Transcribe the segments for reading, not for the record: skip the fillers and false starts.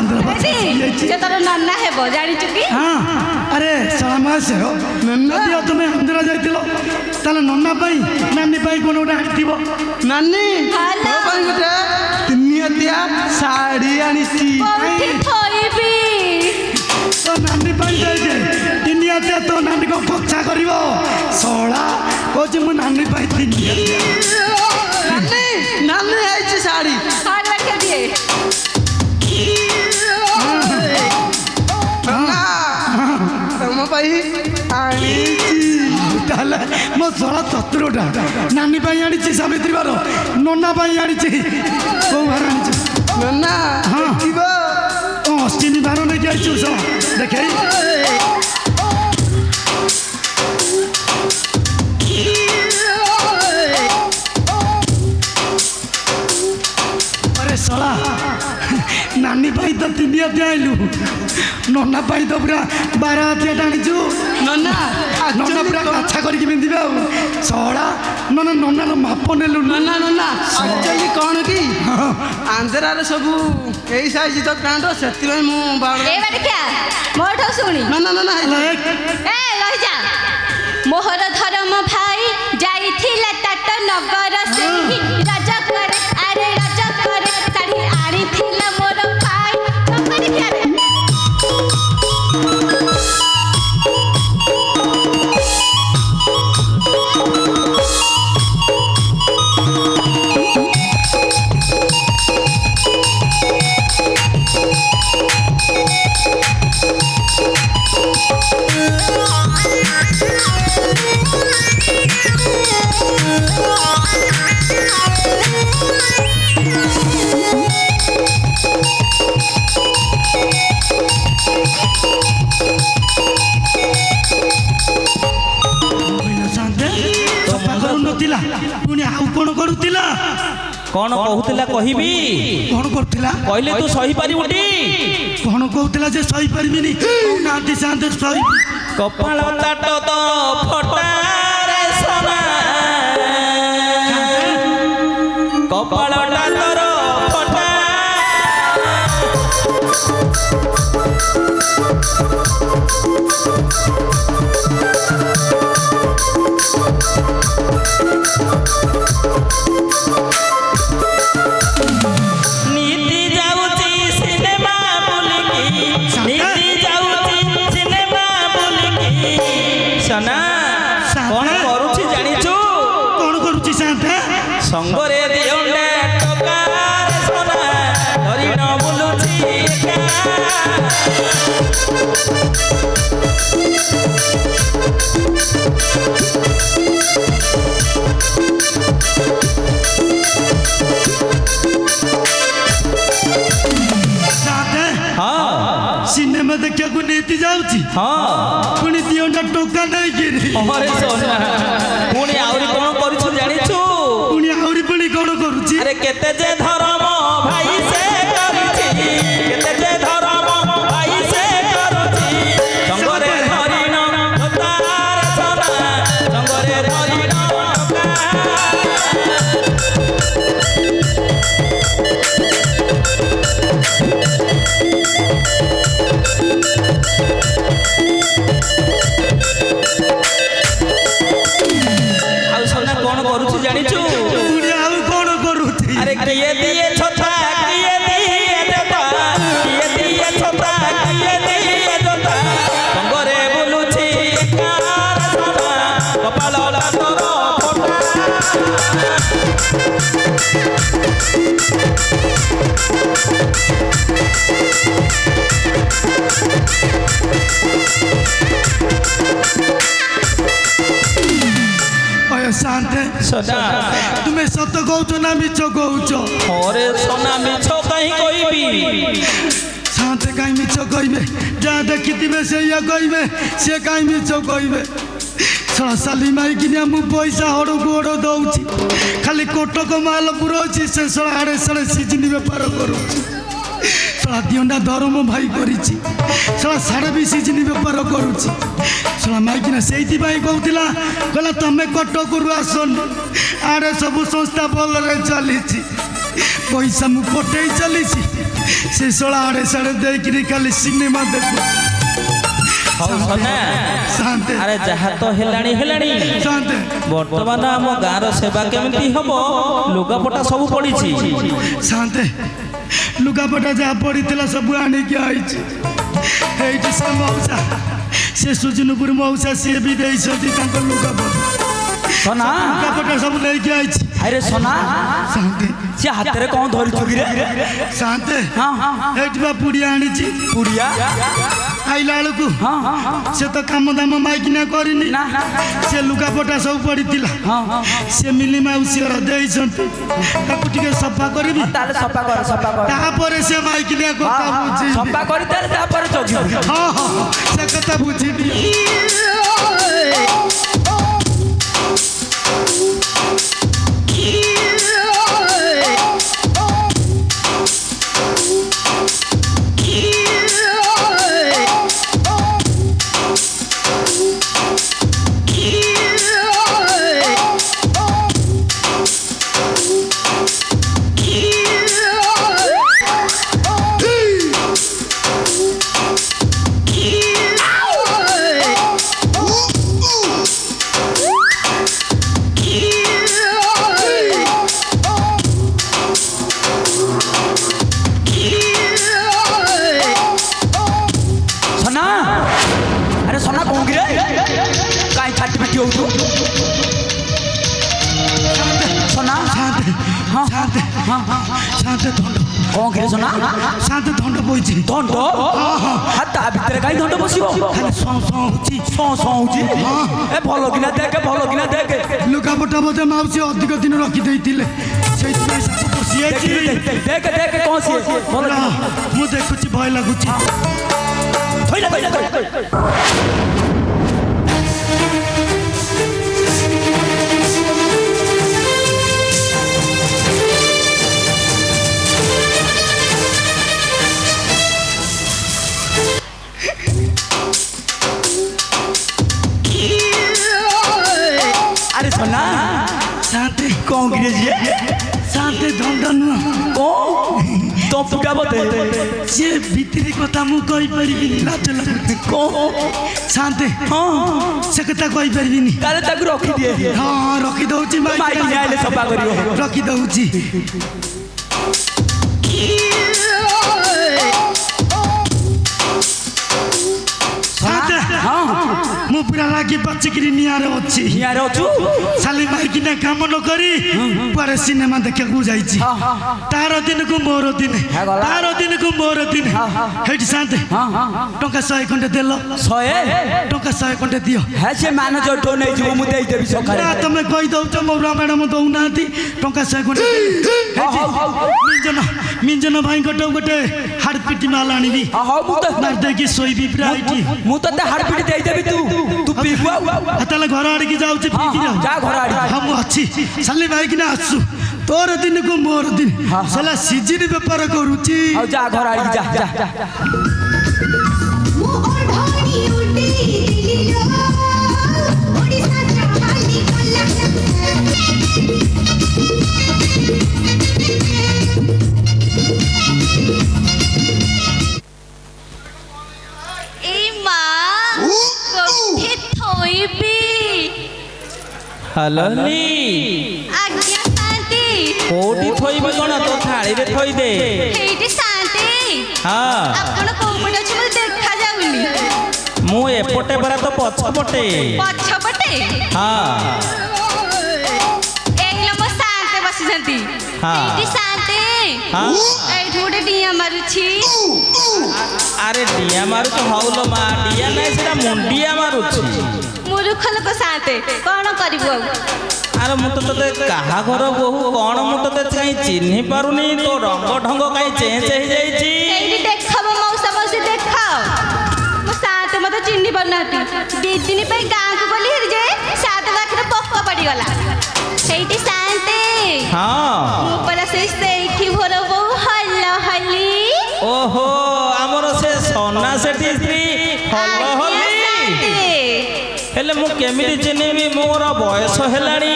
से तोर नन्ना हेबो जानि चुकी। हां अरे समास हो नन्ना दियो तुमे आंध्रा जाइतिलो ताले नन्ना पाई नानी पाई कोन उडा आटिबो नानी हेलो कोन गुटे तिनियतिया साड़ी आनिसी कोठी थोइबी तो नानी पाई जाइते तिनियतिया तो नानी को कक्षा करिवो सोळा कोजि मु नानी पाई तिनियतिया नानी नानी आइची साड़ी हां रख दिए तम पाई आनिची ताले मो सोळा चतुरटा नानी पाई आनिची सावित्री बारो नन्ना पाई आनिची को बार आनिची नन्ना हां जीवा ओ अस्तिनी बारो नै जाइछु सो देखै अरे सोळा नानी पाई तो तिनिया आइलु नन्ना पाई तो पूरा 12 हाथिया टाणीचु नन्ना नन्ना पूरा काछा करके बिंदिबे सोळा नन्ना नन्ना रो माप नेलु नन्ना नन्ना एक्चुअली कोन की आंध्रा रे सब एई साइज तो पैंट सेति में मु बाड़ ए बाटे क्या मोठो सुनी नन्ना नन्ना ए रहि जा मोहर धर्म भाई जाइथिला टाट नगर सेही राजा करे अरे राजा करे साड़ी आनिथिला मोर भाई नगर क्या रे पुणी आउ कौन करुला कौन कहूला कहबी कौन करुला कहले तू सही पारिबुटी कौन कहूला जे सही पारिबिनी नाती शांत सही कपाल ताट तो फटा रे सोना कपाल ताटर फटा नीति जाउची सिनेमा बुलकी नीति जाउची सिनेमा बुलकी सना कौन करूची जानिछु कौन करुची शांत संगरे दियोंडा टकार सोना धरी न बुलुची हाँ सिनेमा देखा को नीति जाउची हाँ पुणी दियोंडा टोका नहीं गिरी अरे सोना पुणी आउरी कौन करूछु जानिछु पुणी आउरी पुणी कौन करुची अरे केते जे धर्म भाई से करूची केते जे धर्म भाई से करूची संगरे धरी न टकार सोना संगरे धरी न आउ सोना कौन करूछु जानिछु पुणी आउ कौन करुची अरे किए दिए छोटा किए दिए जोता किए दिए छोटा किए दिए जोता संगरे बुलुची कार सोना कपाल तोर फोटा अय शांत सदा तुम्हें सत कहूच ना मिछ कहूच अरे सोना मिछ कहीं कहबी शांत कहीं मिछ कहबे जहाँ देखिथिबे से या कहबे से कहीं मिछ कहबे साली माई कि मु पैसा हड़ू गोड़ दौची खाली कोटक माल पुरौची से आड़े साड़े सीजनी बेपार करुची साला दियोंडा धर्म भाई करिची साला साड़े भी सीजनी बेपार करुची साला माइकिना से कहूला कहला तमें कटक आसन आड़े सब संस्था भल चली पैसा मु पटे चली से शोला आड़े साड़े देखिरी खाली सिनेमा देखु ହଉ ସନା शांति ଆରେ ଯାହା ତ ହେଲାଣି ହେଲାଣି शांति ବର୍ତ୍ତମାନ ଆମ ଗାଁର ସେବା କେମିତି ହବ ଲୁଗାପଟା ସବୁ ପଡ଼ିଛି शांति लुगापटा जहाँ पड़ी सब आनिकी आई से मौसा से सुजनपुर मौसा सी भी लुगापटा सोना लुगापटा सब लेके आई अरे सोना शांति से हाथ रे कौन धरी चुकी रे शांति हाँ पुड़िया आनी पुड़िया आईला बेलू से तो कम दाम माइकिना करनी से लुगापटा सब पड़ी से मिली माउसी टे सफा करी सफा कर से माइकिना कथा बुझी सफा करी हाँ हाँ से कथा बुझी शांत दंड बोची दंड ता भितर कहीं दंड बसिबो खाली सौ ए भलो किना देख लुगापटा बोधे माउसी अधिक दिन रखी देइतिले सेइतिले सासु बसी आइछि देख कौन सी भलो मु देखुछि भय लागुछि थैला अरे सोना शांति कौन गिरे शांति दंड नुह कौन तो फुटा बते से भीतरी कथा मु कहि परिबिनी लाज लागुछि कौन शांति हाँ से कथा कहि परिबिनी ताले ताकु रखी दिए हाँ रखी दउछि माइक आइले सफा करियो रखी दउछि मु पूरा लागी बचिकरी नियारे अछि नियारे अछु साली माइकिना काम न करी पर सिनेमा देखा को जाइछि तार दिन को मोर दिन तार दिन को मोर दिन हेठी शांति टका 100 खंडे देलो 100 टका 100 खंडे दियो है से मान जटो नै जो मु देई देबी सखारे ना तमे कहि दउ त मोरा मैडम दउ नाथि टका 100 खंडे मिंजन भाई गटो गटे हाड पिटी माल आनिबी हां मु त मार देकी सोइबी प्राइटी मु त हाड पिटी देई देबी तू पीबुआ हताले घर आड़ी की जाउछि पीकी जा घर आड़ी हम अछि साली भाई कि ना आसु तोर दिन को मोर दिन साला सीजन व्यापार करूछि आ जा घर आड़ी जा मो ओढानी उडी दिलिलो ओडिसा चाहाली कल्ला ए मां कोठे थोइबी हलनी आज्ञा शांति कोठी थोइबे कोन तो थाळी रे थोइ दे हेठी शांति हां आपण कोपड अछि मते देखा जाउनी मु एपटे बरा तो पछपटे हां एइला मो शांति बसी जंती हाँ। हेठी शांति हां एठी गोटे डिया मारुछि अरे डिया मारु तो हौलो मा डिया नै सेटा मुंडिया मारुछि मूर्ख लोक शांति कोन करिबो अरे मु तो तते काहा घर बहु कोन मु तते काई चिन्हि पारुनी तो रंग ढंग काई चेंज हे जाईछि एठी देखब मौसा मौसी देखब मो शांति मते चिन्हि बननाती दी दिन पे गां को गली हरि जे सात लाख पक्क पड़ी गला हेठी शांति हां ऊपर से सेठी भोर बहु हल्ला हल्ली ओहो हमरो से सोना सेठी स्त्री हल्ला हल्ली हेले मु केमिति चिन्हिबी मोर बयस हेलाणी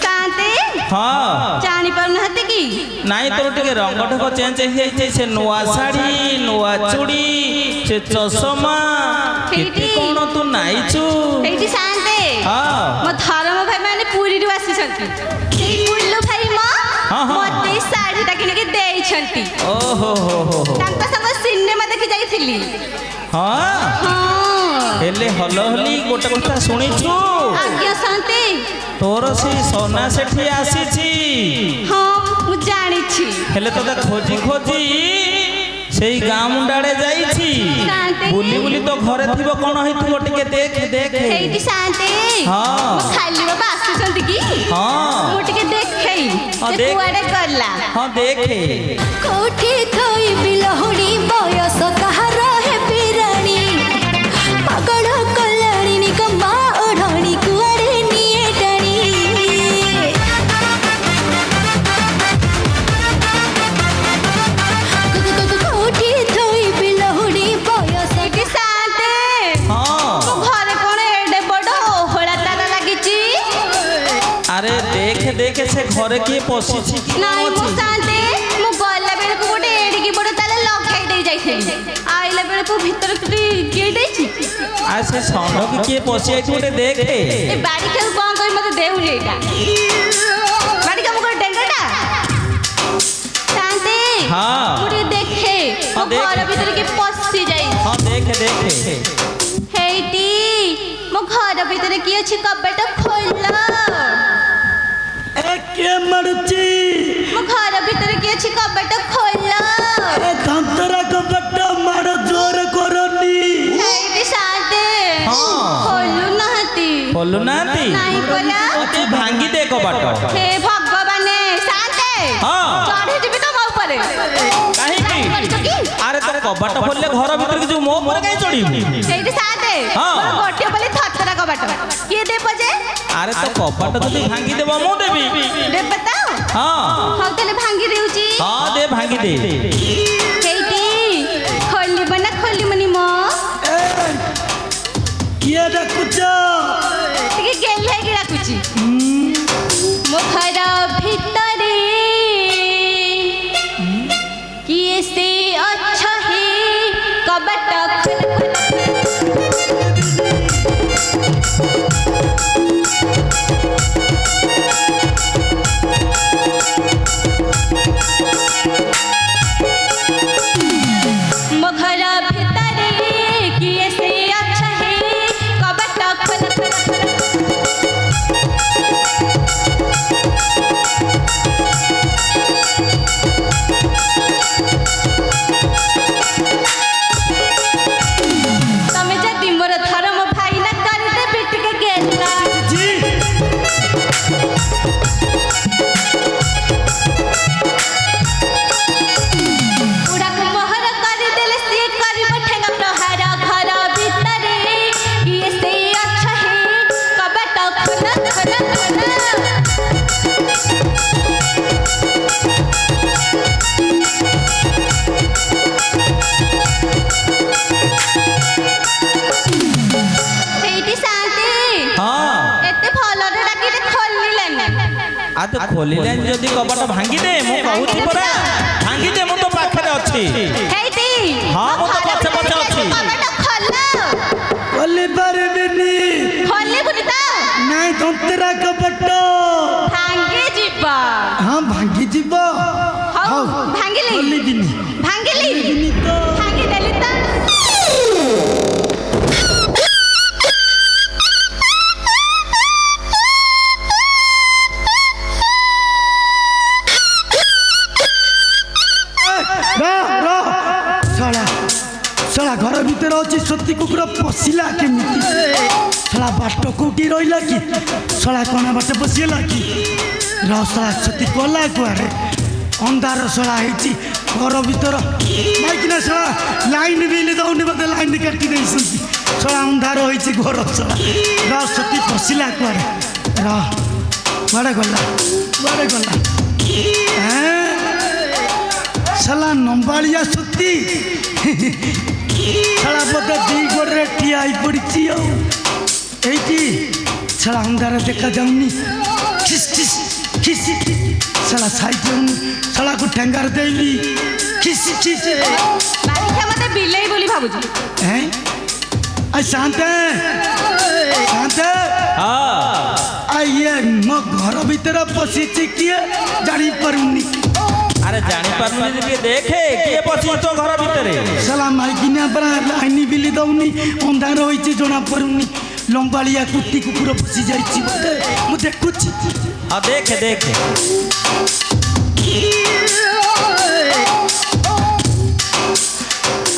शांति ହଁ ଜାଣି ପାରୁନାହାନ୍ତି କି? ନାଇଁ ତୋର ଟିକେ ରଙ୍ଗ ଢଙ୍ଗ ଚେଞ୍ଜ ହେଇଯାଇଛି ସେ ନୂଆ ଶାଢ଼ୀ ନୂଆ ଚୁଡ଼ି ସେ ଚଷମା କେତେ କଣ ତୁ ନାଇଛୁ ଏଇଠି ସାନ୍ତେ ହଁ ମୋ ଧର୍ମ ଭାଇ ମାନେ ପୁରୀରୁ ଆସିଛନ୍ତି। ସେଇ ବୁଲୁ ଭାଇ ହଁ, ହଁ। ମତେ ଏଇ ଶାଢ଼ୀଟା କିଣିକି ଦେଇଛନ୍ତି। ଓହୋ ହୋ ହୋ ହୋ ତାଙ୍କ ସହ ସିନେମା ଦେଖି ଯାଇଥିଲି। ହଁ ହଁ ହେଲେ ହଲ ହଲି ଗୋଟେ କଥା ଶୁଣିଛୁ ଆଜ୍ଞା ସାନ୍ତେ। ତୋର ସେଇ ସନା ସେଠି ଆସିଛି ହଁ ମୁଁ ଜାଣିଛି। ହେଲେ ତୋତେ ଖୋଜି ଖୋଜି ସେଇ ଗାଁ ମୁଣ୍ଡାଡେ ଯାଇଛି ସାନ୍ତେ। ବୁଲି ବୁଲି ତ ଘରେ ଥିବ କଣ ହେଇଥିବ ଟିକେ ଦେଖେ ଦେଖେ ସେଇଠି ସାନ୍ତେ ହଁ। ମୋ ଖାଲି ବାବା ଆସୁଛନ୍ତି କି? ହଁ ମୁଁ ଟିକେ ଦେଖେଇ ହଁ, ସେ ଦେଖ। କୁଆଡେ ଗଲା। ହଁ ଦେଖେ କୋଠି ଥୋଇବି ଲହୁଣୀ ବୟସ କାହାର ହେବି ରାଣୀ ପାଗଳ କଲାଣି ନିକମା ଓଢ଼ଣୀ କୁଆଡ଼େ ନିଏ ଟାଣି କୋଠି ଥୋଇବି ଲହୁଣୀ ବୟସ ଏଠି ସାନ୍ତେ ହଁ ମୋ ଘରେ କଣ ଏଡେ ବଡ ଓହଳା ତାଲା ଲାଗିଛି? ଆରେ ଦେଖେ ଦେଖେ ସେ ଘରେ କିଏ ପଶିଛି କି କଣ ନାଇଁ ମୋ ଅଛି ସାନ୍ତେ ମୁଁ ଗଲା ବେଳକୁ ଗୋଟେ ଏଡିକି ବଡ ତାଲା ଲଗାଇ ଦେଇ ଯାଇଥିଲି। ଆଇଲା ବେଳକୁ ଭିତରେ କିଏ ଦେଇଛି? ଆଉ ସେ ଷଣ୍ଢକୁ କିଏ ପଶି ଯାଇଛି ଗୋଟେ ଦେଖେ ଏ ବାଡି ଖେଳ କଣ କରି ମତେ ଦେଉନି ଏଇଟା ବାଡି କାମ କରି ଡେଙ୍ଗାଟା ସାନ୍ତେ ହଁ। ମୁଁ ଟିକେ ଦେଖେ ମୋ ହଁ, ଦେଖେ। ଘର ଭିତରେ କିଏ ପଶି ଯାଇଛି। ହଁ ଦେଖେ ଦେଖେ ହେଇଟି ମୋ ଘର ଭିତରେ କିଏ ଅଛି କବାଟ ଖୋଲ। ଏ କିଏ ମାରୁଛି ମୋ ଘର ଭିତରେ କିଏ ଅଛି କବାଟ ଖୋଲ। ଏ ଧନ୍ତରା କବାଟ ମାର ଜୋର କରନି। ହେଇଟି ସାନ୍ତେ ହଁ। ଖୋଲୁ ନାହାନ୍ତି। ଖୋଲୁ ନାହାନ୍ତି ନାଇଁ ପରା। ମତେ ଭାଙ୍ଗି ଦେ କବାଟ ହେ ଭଗବାନେ ସାନ୍ତେ ହଁ। ଚଢିଯିବି ତମ ଉପରେ। କାହିଁକି ଜାଣିଛ କି? ଆରେ ତୋର କବାଟ ଖୋଲିଲେ ଘର ଭିତରକୁ ଯିବୁ ମୋ ଉପରେ କାହିଁ ଚଢିବୁ ସେଇଠି ସାନ୍ତେ ହଁ। ମୋର ଗୋଟିଏ ବୋଲି ଥରଥରା କବାଟ କିଏ ଦେବ ଯେ? ଆରେ ତ କବାଟ ଯଦି ଭାଙ୍ଗି ଦେବ ମୁଁ ଦେବି ଦେବେ ତ? ହଁ ହଉ ତାହେଲେ ଭାଙ୍ଗି ଦେଉଛି। ହଁ ଦେ ଭାଙ୍ଗି ଦେ ସେଇଠି ଖୋଲିବ ନା ଖୋଲିବନି ମୋ? କିଏ ଡାକୁଛ ଟିକେ ଗେଲ ହେଇକି ଡାକୁଛି। ମୋ ଘର ଭିତରେ କିଏ ସେ ଅଛ হে କବାଟ ଖୋଲ ମୋ ଘର ଭିତରେ କିଏ ସେ ଅଛ হে କବାଟ ଖୋଲ ଖୋଲ ଖୋଲ ତମେ ଯଦି ମୋର ଧର୍ମ ଭାଇ ନା କରିଦେବି ଟିକେ ଗେଲା। ଜି ଉଡ଼ାକୁ ମୋହର କରିଦେଲେ ସିଏ କରିବ ଠେଙ୍ଗା ପ୍ରହାର ଘର ଭିତରେ କିଏ ସେ ଅଛ হে କବାଟ ଖୋଲ ଖୋଲ ଖୋଲ। ସେଇଠି ଶାନ୍ତି ହଁ ଏତେ ଭଲରେ ଡାକିଲେ ଖୋଲିଲେନି। ଆଉ ତୁ ଖୋଲିଲେନି ଯଦି କବାଟ ଭାଙ୍ଗି ଦେ ମୁଁ କହୁଛି ପରା ଭାଙ୍ଗି ଦେ ମୁଁ ତ ପାଖରେ ଅଛି ହେଇଟି ହଁ, ମୁଁ ତ ପଛେ ପଛେ ଅଛି। କବାଟ ଖୋଲ। ଖୋଲି ପାରିବିନି ଖୋଲିବୁନି ତ ନାଇଁ ଧନ୍ତରା କବାଟ ଭାଙ୍ଗି ଯିବ। ହଁ ଭାଙ୍ଗିଯିବ ହଉ ଭାଙ୍ଗିଲି ଖୋଲିବିନି ଭାଙ୍ଗିଲି ଖୋଲିବିନି ତ ଭାଙ୍ଗିଦେଲି ତ। ଶଳା ଘର ଭିତରେ ଅଛି ସତୀ କୁକୁର ପଶିଲା କେମିତି? ଶଳା ବାଟ କୋଉଠି ରହିଲା କି? ଶଳା କଣା ବାଟ ପଶିଗଲା କି? ଶଳା ସତୀ ଗଲା କୁଆଡ଼େ? ଅନ୍ଧାର ଶଳା ହେଇଛି ଘର ଭିତର ନାଇକିନା ଶଳା ଲାଇନ୍ ବିଲ୍ ଦଉନି ବୋଧେ ଲାଇନ୍ କାଟି ଦେଇଛନ୍ତି। ଶଳା ଅନ୍ଧାର ହେଇଛି ଘର ଶଳା ସତୀ ପଶିଲା କୁଆଡ଼େ? କୁଆଡ଼େ ଗଲା କୁଆଡ଼େ ଗଲା? ଶଳା ନମ୍ବାଳିଆ ସତୀ ଶଳା ବୋଧେ ଦି ଗୋଡ଼ରେ ଠିଆ ହେଇ ପଡ଼ିଛି ଆଉ ଏଇଠି ଶଳା ଅନ୍ଧାର ଦେଖାଯାଉନି। खिसी साला साइड साला को ठेंगार देली खिसी खिसी ବାରିକ୍ଷା ମତେ ବିଲେଇ ବୋଲି ଭାବୁଛି। हैं आ शांत शांत हाँ आ ये मो घर भीतर पशिची किए जानी परुनी अरे जानी पारुनी ଟିକେ ଦେଖେ କିଏ ପଶିଛି ତୋ ଘର ଭିତରେ। साला माइकिना परा लाइनी बिली दउनी अंधार होइची जोना परुनी लंबालिया कुत्ती कुकुर पशि जाइची बोले मु देखुची हाँ देखे देखे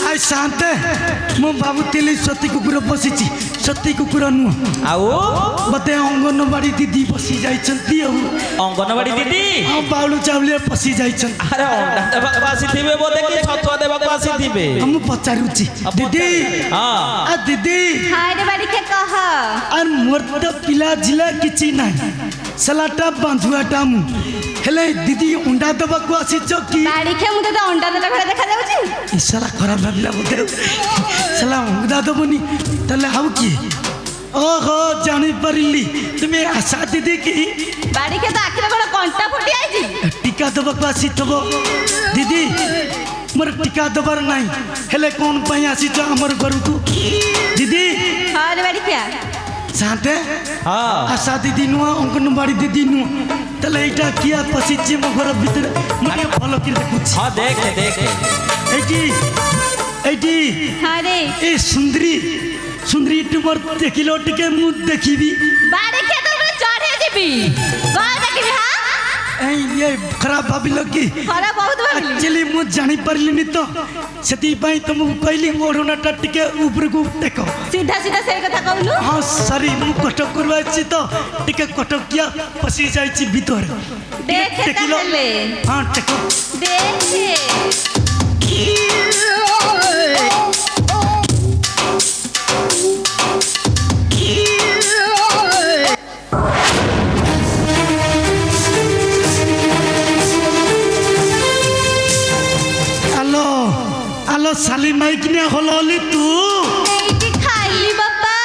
आ शांत मु भाबुतिली सती कुकुर पशिची सती कुकुर नु ଆଉ बते अंगनबाड़ी दीदी पशि जाइछंती आ ଅଙ୍ଗନବାଡି ଦିଦି हाँ बाउलू चावलिया पशि जाइछन ଆରେ ଅଣ୍ଡା ଦେବାକୁ ଆସିଥିବେ ବୋଧେ କି ଛତୁଆ ଦେବାକୁ ଆସିଥିବେ। हम पचारुची दीदी ହଁ आ दीदी ହାରେ ବାରିକ୍ଷା କହ। আর মোর তো পিলা ঝিলা কিছু নাই সালাটা বাঁধুয়াটা মু হেলে দিদি অন্ডা দেবাকু আসিছ কি ବାରିକ୍ଷା ମୁଁ ତତେ ଅଣ୍ଡା ଦେଲା ଭଳିଆ ଦେଖାଯାଉଛି। সালা খারাপ ভাবিলা বোধে সালা অন্ডা দেবনি তাহলে আউ কি ওহো জানি পারিলি তুমি আশা দিদি কি ବାରିକ୍ଷା ତ ଆଖିରେ କଣ କଣ୍ଟା ଫୁଟି ଆଇଛି। টিকা দেবাকু আসিথব দিদি মোর টিকা দেবার নাই হেলে কোন পাই আসিছ আমার ঘরকু দিদি ହାରେ ବାରିକ୍ଷା সাথে ହଁ আশা দিদি নুয়া অঙ্গনবাড়ি দিদি নুয়া তাহলে এইটা কিয়া পশিছে মো ঘর ভিতরে মানে ভালো করে দেখুছি ହଁ ଦେଖେ ଦେଖେ এইটি এইটি ହାରେ এই সুন্দরী সুন্দরী তোমার দেখিলো টিকে মু দেখিবি ବାରିକ୍ଷା ତ ପୁରା ଚଢ଼େଇ ଯିବି କଣ ଦେଖିବି। ହଁ এই ये खराब ভাবিল কি ଖରା ବହୁତ ଭାବିଲି। एक्चुअली मु जानि पारलिनी तो सेति पई तुमको कहली ओढ़नाटा टिके ऊपर को देखो ସିଧା ସିଧା ସେଇ କଥା କହୁନୁ। हाँ सॉरी मु कटक करवा छी तो टिके कटक किया पसी जाइछि भीतर ଦେଖେ देखिलो ତାହେଲେ हाँ देखो ଦେଖେ আলো আলো সালি মাইকিনা হললি তু ଏଇଠି ଖାଇଲି ବାପା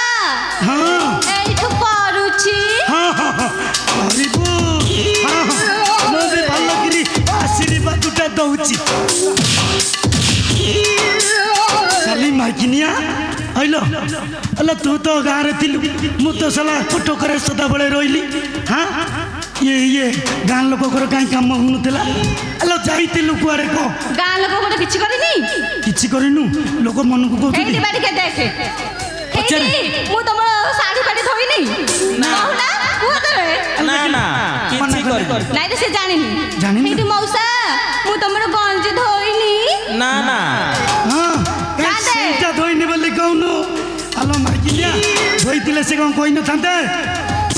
হ্যাঁ ଏଇଠୁ କରୁଛି। হ্যাঁ হ্যাঁ হরিবু হ্যাঁ মো বি ভালো করি আশীর্বাদটা দউছি সালি মাইকিনিয়া আইলো আলো তু তো গাঁরে থিলু মু তো সালা কটকরে সদাবেলে রইলি হ্যাঁ ইয়ে গাঁ লোকর কাই কাম হউনଥିଲା আলো যাইতিলু কুয়ারে কো ଗାଁ ଲୋକ ଗୋଟେ କିଛି କରିନି। କିଛି କରିନୁ ଲୋକ ମନକୁ ଏଇଠି କହୁଛନ୍ତି ବାରିକ୍ଷା ଦେଖେ ପଚାରେ। ଏଇଠି ମୁଁ ତମର ଶାଢୀ ପାଢୀ ଧୋଇନି କହୁନା କୁହ ତମେ। ନା ନା କିଛି କରିନି ନାଇଁ ରେ ସେ ଜାଣିନି ଜାଣିନି? ଏଇଠି ମଉସା ମୁଁ ତମର ଗଞ୍ଜି ଧୋଇନି। ନା ନା ହଁ କାଇଁ କାନ୍ଦେ। ସେଇଟା ଧୋଇନି ବୋଲି କହୁନୁ ଆଲୋ ମାଇକିନିଆ ଧୋଇଥିଲେ ସେ କ'ଣ କହିନଥାନ୍ତେ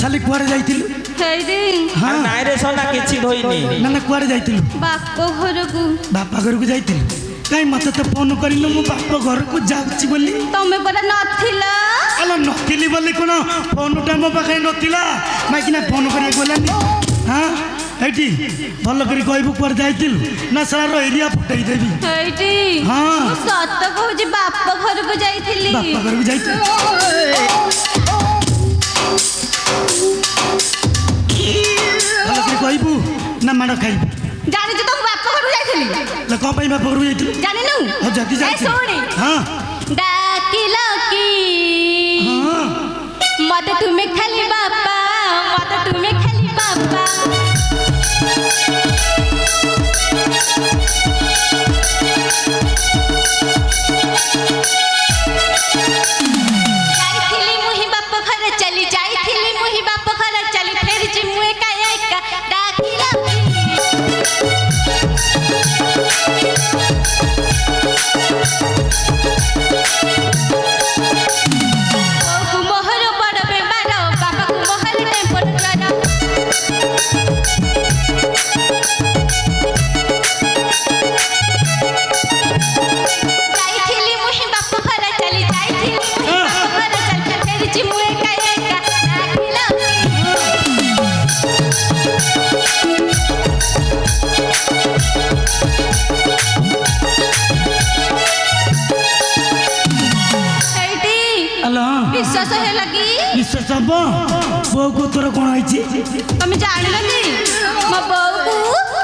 ଖାଲି କୁଆଡ଼େ ଯାଇଥିଲୁ ହେଇଟି ହଁ ଆରେ ନାଇଁ ରେ ସନା କିଛି ଧୋଇନି ନା ନା କୁଆଡ଼େ ଯାଇଥିଲୁ ବାପ ଘରକୁ ବାପା ଘରକୁ ଯାଇଥିଲୁ କାଇଁ ମତେ ତ ଫୋନ୍ କରିନୁ ମୁଁ ବାପ ଘରକୁ ଯାଉଛି ବୋଲି ତମେ ପରା ନଥିଲ। ଆଲୋ ନଥିଲି ବୋଲି କ'ଣ ଫୋନ୍ଟା ମୋ ପାଖରେ ନଥିଲା ମାଇକିନା ଫୋନ୍ କରିବାକୁ ଗଲାନି ହଁ ଏଇଠି ଭଲ କରି କହିବୁ କୁଆଡ଼େ ଯାଇଥିଲୁ ନା ସାର ଏରିଆ ଫୁଟେଇ ଦେବି ହେଇଟି ହଁ। ମୁଁ ସତ କହୁଛି ବାପ ଘରକୁ ଯାଇଥିଲି। ବାପା ଘରକୁ ଯାଇଥିଲୁ ଭଲ କରି କହିବୁ ନା ମାଡ଼ ଖାଇବୁ ଜାଣିଛୁ ତ ମୁଁ ବାପ ଘରକୁ ଯାଇଥିଲି। ନା କ'ଣ ପାଇଁ ବାପା ଘରକୁ ଯାଇଥିଲୁ ଜାଣିନୁ ହଉ ଯଦି ଏ ଯାଇଥିଲୁ ଶୁଣି ହଁ ଡାକିଲ କି ହଁ ମତେ ତୁମେ ଖାଲି ବାପା ମତେ ତୁମେ ଖାଲି ବାପା ଯାଇଥିଲି ମୁହିଁ ବାପ ଘର ଚାଲି ଯାଇଥିଲି ମୁହିଁ ବାପ ଘର ଚାଲି ଫେରିଛି ମୁଁ ଏକା ଏକା ଡାକିଲ ବୋଉକୁ ମୋହର ବଡ଼ ବେମାର ବାପାକୁ ମୋହର ଟେମ୍ପରେଚର ଯାଇଥିଲି ମୁହିଁ ବାପ ଘର ଚାଲି ଯାଇଥିଲି ମୁହିଁ ବାପ ଘର ଚାଲି ଫେରିଛି ମୁଁ ଏକା ଏକା ଡାକିଲ ହେଇଟି ଆଲୋ ବିଶ୍ୱାସ ହେଲା କି ବିଶ୍ୱାସ ହବ ବୋଉକୁ ତୋର କ'ଣ ହେଇଛି? ତମେ ଜାଣିଲନି ମୋ ବୋଉକୁ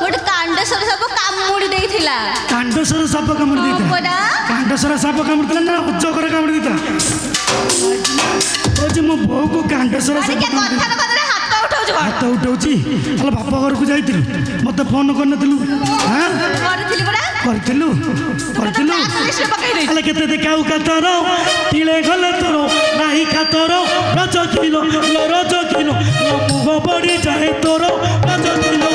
ଗୋଟେ କାଣ୍ଡେଶ୍ୱର ସାପ କାମୁଡି ଦେଇଥିଲା। କାଣ୍ଡେଶ୍ୱର ସାପ କାମୁଡ଼ି ଦେଇଥିଲା? ପରା କାଣ୍ଡେଶ୍ୱର ସାପ କାମୁଡ଼ିଥିଲା ନା ଅଜଗର କାମୁଡ଼ି ଦେଇଥିଲା? କହୁଛି ମୋ ବୋଉକୁ କାଣ୍ଡେଶ୍ୱର ସାପ ଟିକେ କାମୁଡ଼ି କଥା କଥାରେ ହାତ ଉଠଉଛୁ କଣ? ହାତ ଉଠଉଛି। ହେଲେ ବାପ ଘରକୁ ଯାଇଥିଲୁ, ମୋତେ ଫୋନ୍ କରିନଥିଲୁ? ହାଁ କରିଥିଲି ପରା। କରିଥିଲୁ କରିଥିଲୁ। ଲିଷ୍ଟରେ ପକେଇ ଦେଇଛି। ହେଲେ କେତେ ଦେଖାଉ କାତର ତିଳେ ଗଲେ ତୋର ନାହିଁ କାତର ରଜ କିଲୋ ରଜ କିଲୋ ମୁଗ ପଡ଼ି ଯାଏ ତୋର ରଜ କିଲୋ।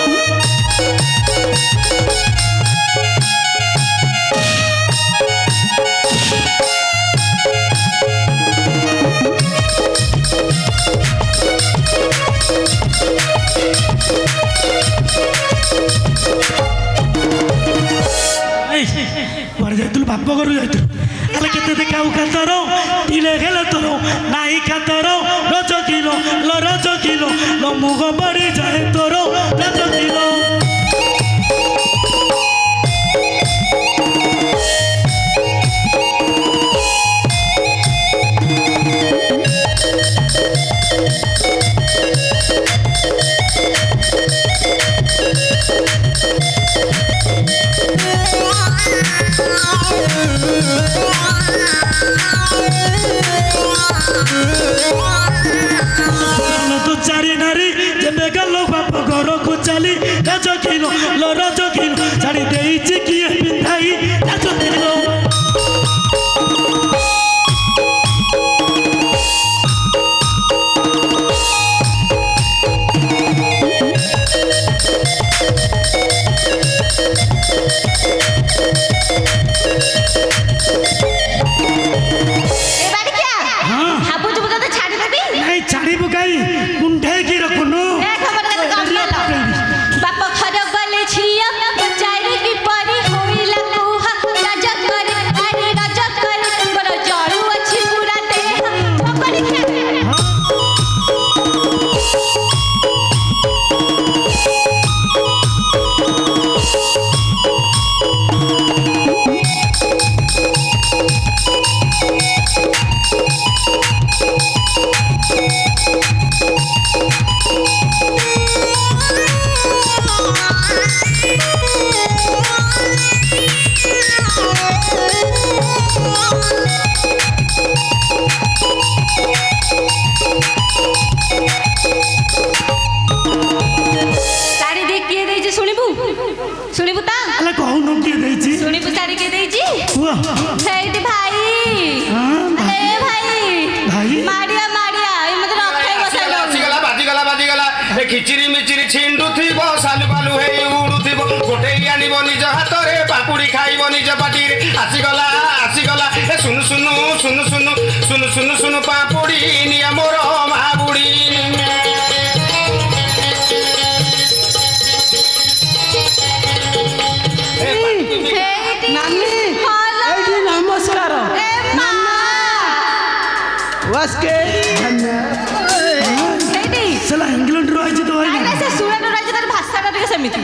କୁଆଡ଼େ ଯାଇଥିଲୁ? ବାପ ଘରୁ ଯାଇଥିଲୁ। ହେଲେ କେତେ ଦେଖାଉ କାତର ତିଳେ ହେଲେ ତୋର ନାହିଁ କାତର ରଜ କିଲୋ ରଜ କିଲୋ ମୁଗ ପଡ଼ି ଯାଏ ତୋର ରଜ କିଲୋ। ତୁ ଚାରି ନାରୀ ଯେବେ ଗଲ ବାପ ଘରକୁ ଚାଲି ରଜ କିଲୋ ରଜ କିଲୋ ଛାଡ଼ି ଦେଇଛି କିଏ ପିନ୍ଧାଇ ରଜ କିଲୋ। ଛାଡ଼ିବୁ କାହିଁ କୁଣ୍ଢେଇକି ରଖୁନୁ। ବାପ ଘର ଗଲେ ଝିଅ ପଚାରି କିପରି ହୋଇଲା କୁହ ରଜ କରେ ଆରେ ରଜ କରେ ମୋର ଜଳୁ ଅଛି ପୁରା ଦେହ ପକଡ଼ି ଖେଳେ। ଶୁଣିବୁ ତା ହେଲେ କହୁନୁ କିଏ ଦେଇଛି? ଶୁଣିବୁ ଶାଢ଼ୀ କିଏ ଦେଇଛି? ସେଇଠି ଭାଇ। ଏ ଭାଇ ଭାଇ ମାଡ଼ିଆ ମାଡ଼ିଆ ଏ ମତେ ରଖେଇ ବସାଇ ବାଜିଗଲା ଏ ଖିଚିରି ମିଚିରି ଛିଣ୍ଡୁଥିବ ସାଲୁ ବାଲୁ ହେଇ ଉଡୁଥିବ ଗୋଟେଇ ଆଣିବ ନିଜ ହାତରେ ପାକୁଡି ଖାଇବ ନିଜ ପାଟିରେ ଆସିଗଲା ଏ ସୁନୁ ସୁନୁ ସୁନୁ ସୁନୁ ସୁନୁ ସୁନୁ ସୁନୁ ପାପୁଡି ନିଆ ମୋର ମହାବୁଡି। ନାନୀ ଏଇଠି ନମସ୍କାର। ୱାସ୍କେ ସେଲା ଇଂଲଣ୍ଡରୁ ଆଇଛି ତ ଭାଇ। ସେ ସୁରଟରୁ ଆଇଛି ତାର ଭାଷାଟା ଟିକେ ସେମିତି।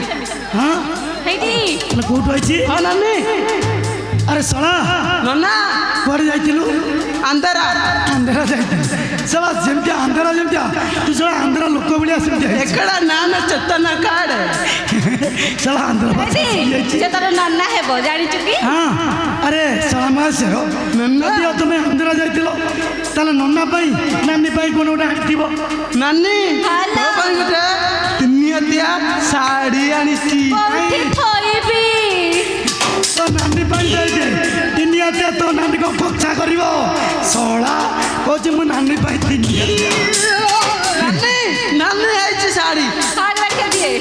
ହଁ ହେଇଠି କୋଉଠୁ ଆଇଛି? ହଁ ନାନୀ। ଆରେ ଶଳା ନନା କୁଆଡ଼େ ଯାଇଥିଲୁ? ଆନ୍ଧେରା ଯାଇଥିଲୁ। ଶଳା ଯେମିତି ଆନ୍ଧ୍ରା ଯେମିତିଆ ତୁ ଶଳା ଆନ୍ଧ୍ରା ଲୋକ ଭଳିଆ ସେମିତି ଏକଡ଼ା ନା ଚେତନା କାର୍ଡ ଶଳା ଆନ୍ଧ୍ରା ସେ ତାର ନନା ହେବ ଜାଣିଛୁ କି? ହଁ ଆରେ ଶଳା ମାସେ ଯଦି ତମେ ଆନ୍ଧ୍ରା ଯାଇଥିଲ ତାହେଲେ ନନା ପାଇଁ ନାନୀ ପାଇଁ କ'ଣ ଗୋଟେ ଆଣିଥିବ? ନାନୀ ତୋ ପାଇଁ ଗୋଟେ ତିନିହତିଆ ଶାଢ଼ୀ ଆଣିଛି। କୋଉଠି ଥୋଇବି? ତ ନାନୀ ପାଇଁ ଯାଇଛେ ତିନି ହାତିଆ ତ ନାନୀ କ'ଣ କଚା କରିବ? ଶଳା କହୁଛି ମୁଁ ନାନୀ ପାଇଁ ତିନି ହାତିଆ। ନାନୀ ହେଇଛି ଶାଢ଼ୀ ଦିଏ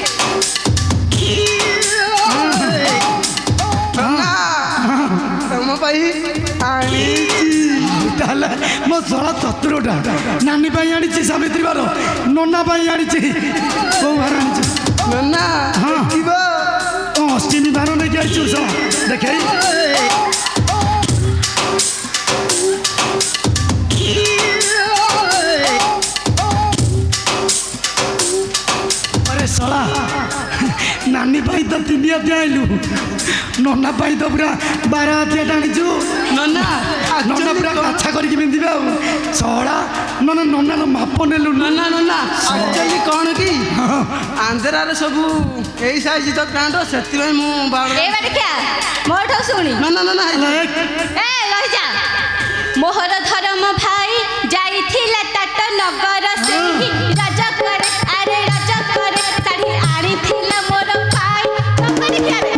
ତମ ପାଇଁ ଆଣିଛି। ତାହେଲେ ମୋ ଶଳା ଚତୁରଟା ନାନୀ ପାଇଁ ଆଣିଛି ସାବିତ୍ରୀ ବାର, ନନା ପାଇଁ ଆଣିଛି କୋଉ ବାର ଆଣିଛି? ନନା ହଁ ଅଶ୍ଚିନୀ ବାର ନେଇକି ଆଇଛୁ ଶଳା ଦେଖେଇ। अरे शला नानी पाई तो तीन हाथिया आइलु नन्ना पाई तो पूरा 12 हाथिया टाणीचु। नन्ना नन्ना पूरा ବଛା କରିକି ପିନ୍ଧିବେ ଆଉ ସହଡ଼ା ନନା ନନାର ମାପ ନେଲୁ ନା ଆକ୍ଚୁଆଲି କ'ଣ କି ଆନ୍ଧ୍ରାରେ ସବୁ ଏଇ ସାଇଜ ତ ପ୍ୟାଣ୍ଟ ସେଥିପାଇଁ ମୁଁ ଏ ବାଡ଼ିକିଆ ମୋଠୁ ଶୁଣି ନା ଏ ରହିଯା ମୋହର ଧର୍ମ ଭାଇ ଯାଇଥିଲା ତାଟ ନଗର ସେହି ରଜ କରେ ଆରେ ରଜ କରେ ଶାଢ଼ୀ ଆଣିଥିଲା ମୋର ଭାଇ ବାଡ଼ିକିଆରେ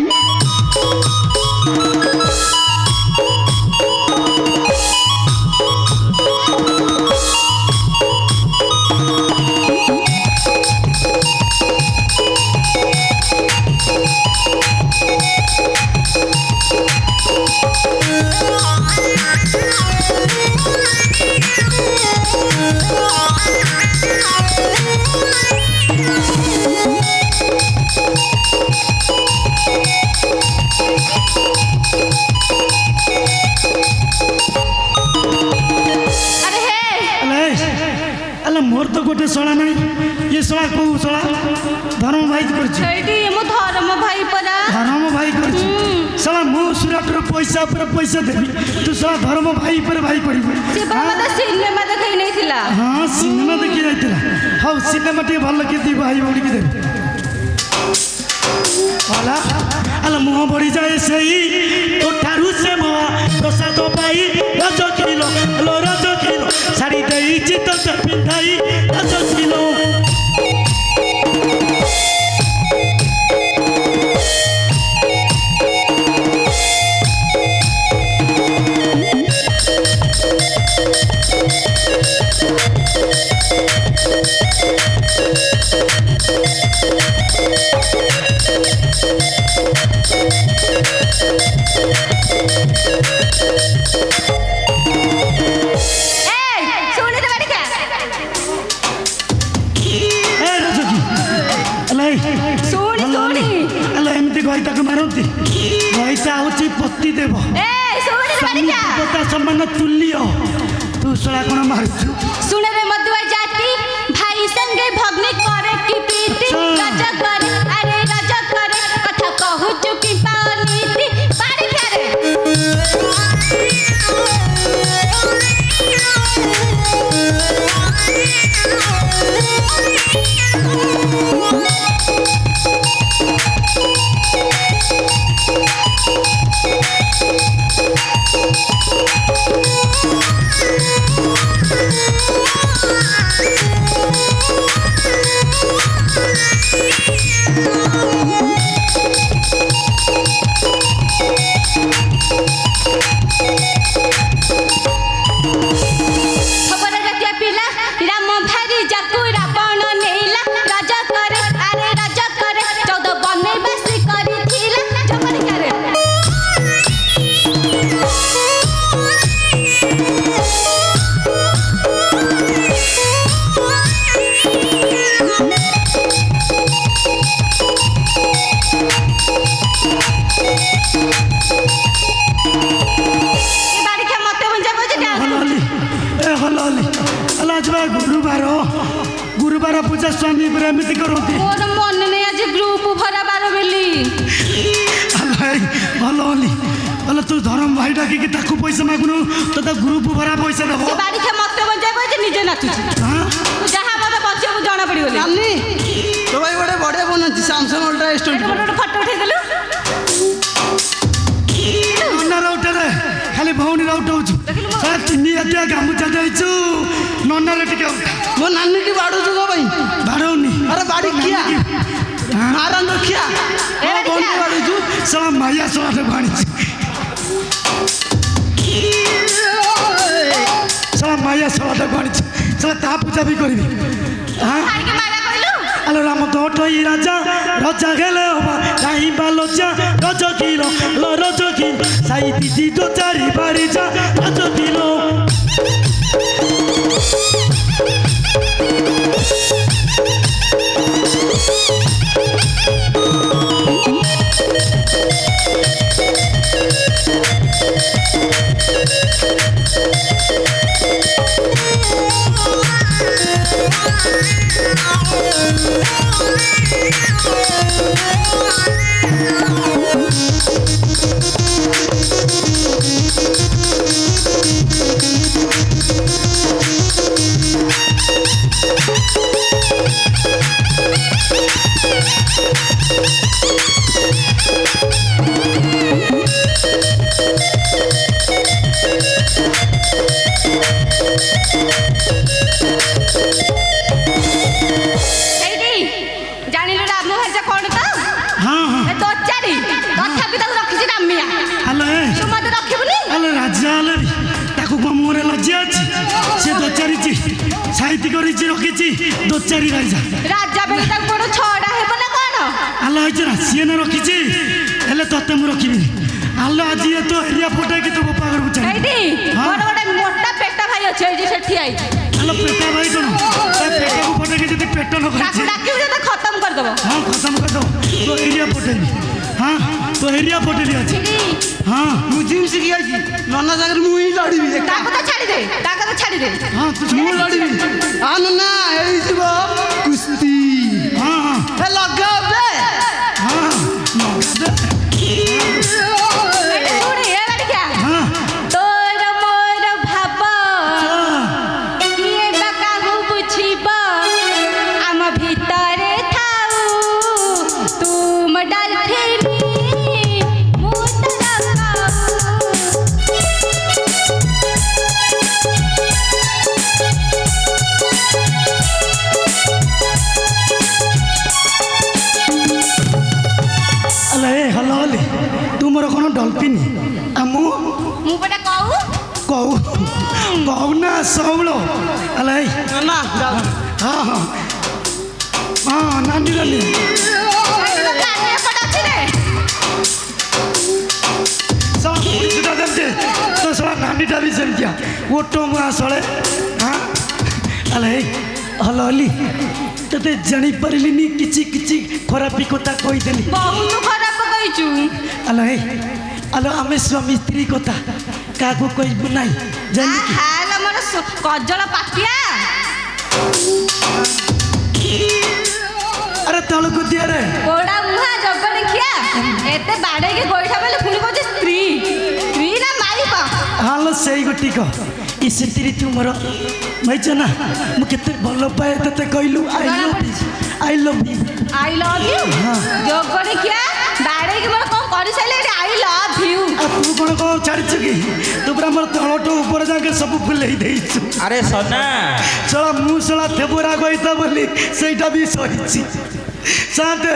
मोर तो गोटे शला ना ये शला कौ शला धर्म भाई करछि एटी मो धर्म भाई परा धर्म भाई करछि शला मो सुरट रो पैसा पर पैसा देबी तू शला धर्म भाई पर भाई करिबो से बाबा सिनेमा देखै नै थिला हां सिनेमा देखि जाइतिला हाउ सिनेमा टे भल के दी भाई बड़ी के दे होला अला मुह बड़ी जाए सही तो ठारू से मोआ प्रसाद पाई रज किलो लो रज किलो साड़ी देई चित पिंधाई रज किलो पति देव सम्मान तुल्य तू सड़ा कौन मारू सुने रे मधुआ जाति भाई संगे भग्नी करे की प्रीति रज करे अरे रज करे कथा कहू चुकी पानीति बाड़ी करे गुरुवार पूजा स्वामी एमती करती मोर मन नहीं आज ग्रुप भरा बार बेली भल हली भले तू धर्म भाई डाकी पैसा मागुनु तो ग्रुप भरा पैसा देव बाड़ी खे मत बजाइबो जे निजे नाचुची जहां मते बचियो जाना पड़ी गली नानी तो भाई बड़े बड़े बनती सैमसंग अल्ट्रा स्टूडियो फोटो उठे देलु नन्ना उठे रे खाली भौनी उठाउछु सारा तिनी हटिया गामुचा जाइछु नन्ना रे टिके मो नानी की बाड़ू जुगो भाई बाड़ौनी अरे बाड़ी किया मारन रखिया ए बंदी बाड़ू जु साला माया साला से बाड़ी साला माया साला से बाड़ी साला ता पूजा भी करबी हां भाई के मारा कइलु अलो राम दोटई राजा रजा गेले होबा नाही बालोचा रज किलो लो रज किलो साई दीदी तो चारी बाड़ी जा रज किलो রাজা হলে তাকে মুহরে লজ্জা আছে সে দোচারিছি সাহিত্য করেছি রখিছি দোচারি রাজা রাজা বেলে তাকে বড় ছড়া হেব না কোন আল্লাহ হয়েছে না সিଏ না রখিছি হেলে তোতে মু রখিবিনি আল্লাহ আଜି এ তো এরিয়া ফটাইকি তো বাপা ঘরକୁ চাই এইটি বড় বড় মোটা পেটা ভাই আছে এই যে সেটি আই আল্লাহ পেটা ভাই কোন পেটাକୁ ফটাইকি যদি পেট ন তাকে করছি ডাকিবি তো খতম করে দেব হ্যাঁ খতম করে দাও তো এরিয়া ফটাইবি হ্যাঁ তো এরিয়া ফটাইলি আছে হ্যাঁ ମୁଁ ଜିମ୍ ଶିଖି ଯାଇଛି ନନା ସାଙ୍ଗରେ ମୁଁ ହିଁ ଲଢ଼ିବି ଏକା তাকে তো ছাড়ি দে তাকে তো ছাড়ি দে হ্যাঁ তো ମୁଁ ଲଢ଼ିବି ଆ ନନା ହେଇଯିବ କୁସ୍ତି হ্যাঁ হ্যাঁ ଏ ଲଗାଅ ବେ হ্যাঁ এটি শুনি এ বাড়িকা হ্যাঁ তোর মোর ভাব কিয়ে বা কাহু বুঝিব আম ভিতরে থাউ তুম ডালফিনি মু তরকাউ আল্লাহ এ হলো হলে তুমর কোন ডলফিন আমু মু পটা কউ কৌ কৌ না সৌল আল্লাহ এই ନନା ଯାଉ হ্যাঁ হ্যাঁ হ্যাঁ নানি নানি কানে পটা আছে রে সব পুলিশটা দেমতে তো সব নানিটা বি সেমতিয়া ওটো মু আসলে হ্যাঁ আল্লাহ এই হলো হলি তোতে জানি পারিলিনি কিছু কিছু খরাপি কথা কইদেলি বহুত খারাপ কইছু আল্লাহ এই আলো আমি স্বামী স্ত্রী কথা কাকু কইবু নাই জানি কি হাল আমার কজল পাতিয়া আরে তলকু দিয়া রে পোড়া মুহা জগনে খিয়া এতে বাড়াইকে গোইঠা বেলে পুনি কইছে স্ত্রী স্ত্রী না মাইপ হালো সেই গোটিক ই স্ত্রী তুমর মাইছ না মু কেতে ভাল পাଏ ততে কইলু I love you I love you জগনে খিয়া বাড়াইকে মোর কোন করি সাইলে আই লভ ইউ তু কোন কোন ছাড়িছ কি তু পুরা মোর তলটো উপরে যাকে সব ফুলেই দেইছু আরে সোনা সলা মু সলা থেবুরা কইতা বলি সেইটা বি সহিছি শান্তে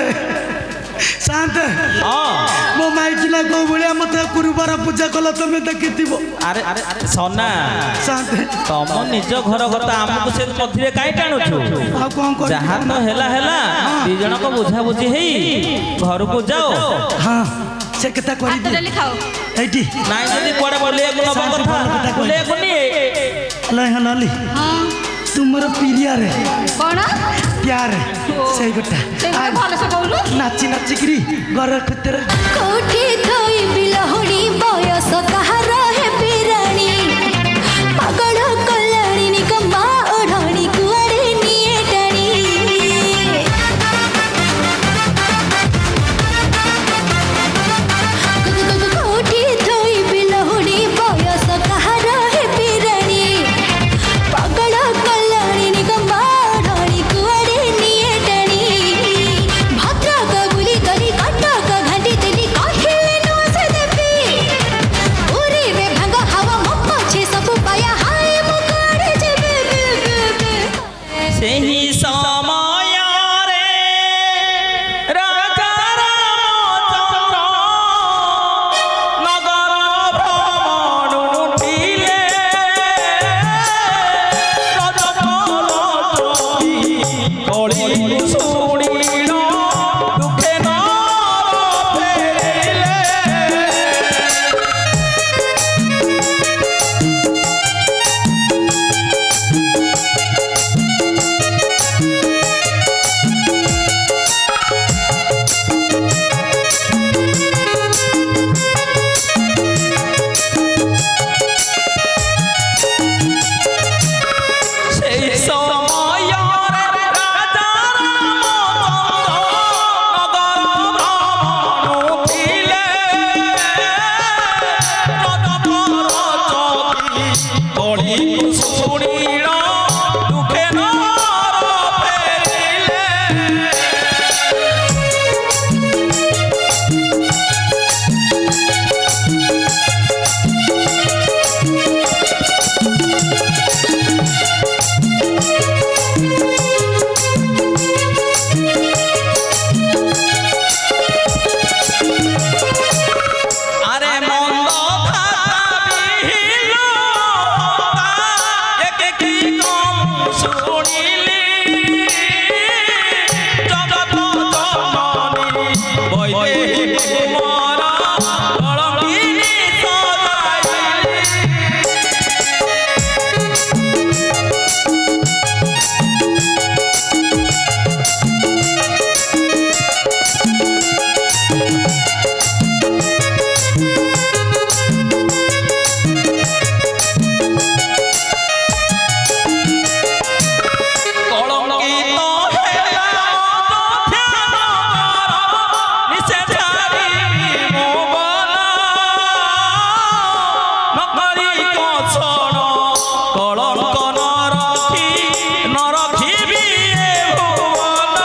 শান্তে হ্যাঁ ମୋ ମାଇକିଲା କୋଉ ଭଳିଆ ମତେ ଗୁରୁବାର ପୂଜା କଲ ତମେ ଦେଖିଥିବ আরে সোনা ଶାନ୍ତେ ତମ ନିଜ ଘର କଥା ଆମକୁ ସେ ମଝିରେ କାଇଁ ଟାଣୁଛୁ ଆଉ କଣ କରିବି ଯାହା ତ ହେଲା ହେଲା ଦି ଜଣକ ବୁଝାବୁଝି ହେଇ ଘରକୁ ଯାଅ ହଁ ସେ କେତେ ହାତ କରିବି ଡାଲି ଖାও ଏଇଠି ନାଇଁ ଯଦି କୁଆଡେ ବୁଲିବାକୁ ନବା କଥା ବୁଲିବାକୁ ନିଏ ଲହ ଲଲି ହଁ ତୁମର ପିରିଆରେ কোন ପ୍ୟାରେ ସେଇ ଗୋଟା সেগুলো ভালোসে কইলু ନାଚି ନାଚିକିରି ଘର ଭିତରେ କୋଉଠି ଥୋଇବି ଲହୁଣୀ ବୟସ କାହାର ହେବି ରାଣୀ ପାଗଳ କଲାଣି ନିକମା ଓଢ଼ଣୀ କୁଆଡ଼େ ନିଏ ଟାଣି କୋଉଠି ଥୋଇବି ଲହୁଣୀ ବୟସ କାହାର ହେବି ରାଣୀ ପାଗଳ କଲାଣି ନିକମା ଓଢ଼ଣୀ କୁଆଡ଼େ ନିଏ ଟାଣି ଭଦ୍ରକ ବୁଲି କରି କଟକ ଘାଣ୍ଟି ଦେଲି କହିଲେ ନୁଆ ସେ ଦେବି ପୁରୀରେ ଭାଙ୍ଗ ହାୱା ମୋ ପଛେ ସବୁ ପାୟା ହାୟ ମୁଁ କୁଆଡ଼େ ଯିବି ସେହି ସମୟରେ ରାଜା ରାମଚନ୍ଦ୍ର ନଗର ଭ୍ରମଣୁଥିଲେ କଳି ଶୁଣିଲ ଦୁଃଖେ ନର ଫେରିଲେ সেই সমୟରେ রাজা রামচন্দ্র নগর ভ্রমণুଥିଲେ কলি শুনিল দুঃখে নর ফেরিলে আরে মন্দ ভাবি ଶୁଣିଲି ଜଗତ ଜନନୀ ବୈଦେହୀ ମୋର କଳଙ୍କିନୀ ସଦାଇଲି। କଳଙ୍କିତ ହେଲା ଅଯୋଧ୍ୟା ନଗର, ନିଶେ ଛାଡ଼ିବି ମୋ ବନ। ନକରି କଷଣ କଳଙ୍କ ନ ରଖିବି ଏ ଭୁବନ।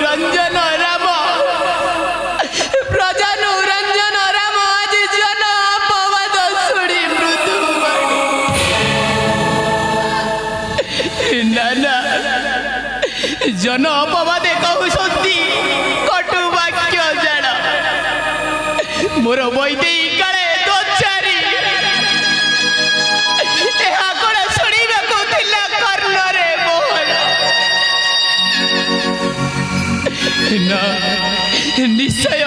ରଞ୍ଜନ ରାମ ପ୍ରଜାନୁ ରଞ୍ଜନ ରାମ ଆଜି ଜନ ଅପବାଦ ଶୁଣି ମୃଦୁ ନା ନା ଜନ ଅପବାଦେ କହୁଛନ୍ତି କଟୁ ବାକ୍ୟ ଜାଣ ମୋର ବୈଦେହୀ କାଳେ ଦୋଚାରୀ ଏହା କଣ ଶୁଣିବାକୁ ଥିଲା କର୍ଣ୍ଣରେ ମୋହନ ନା ନିଶ୍ଚୟ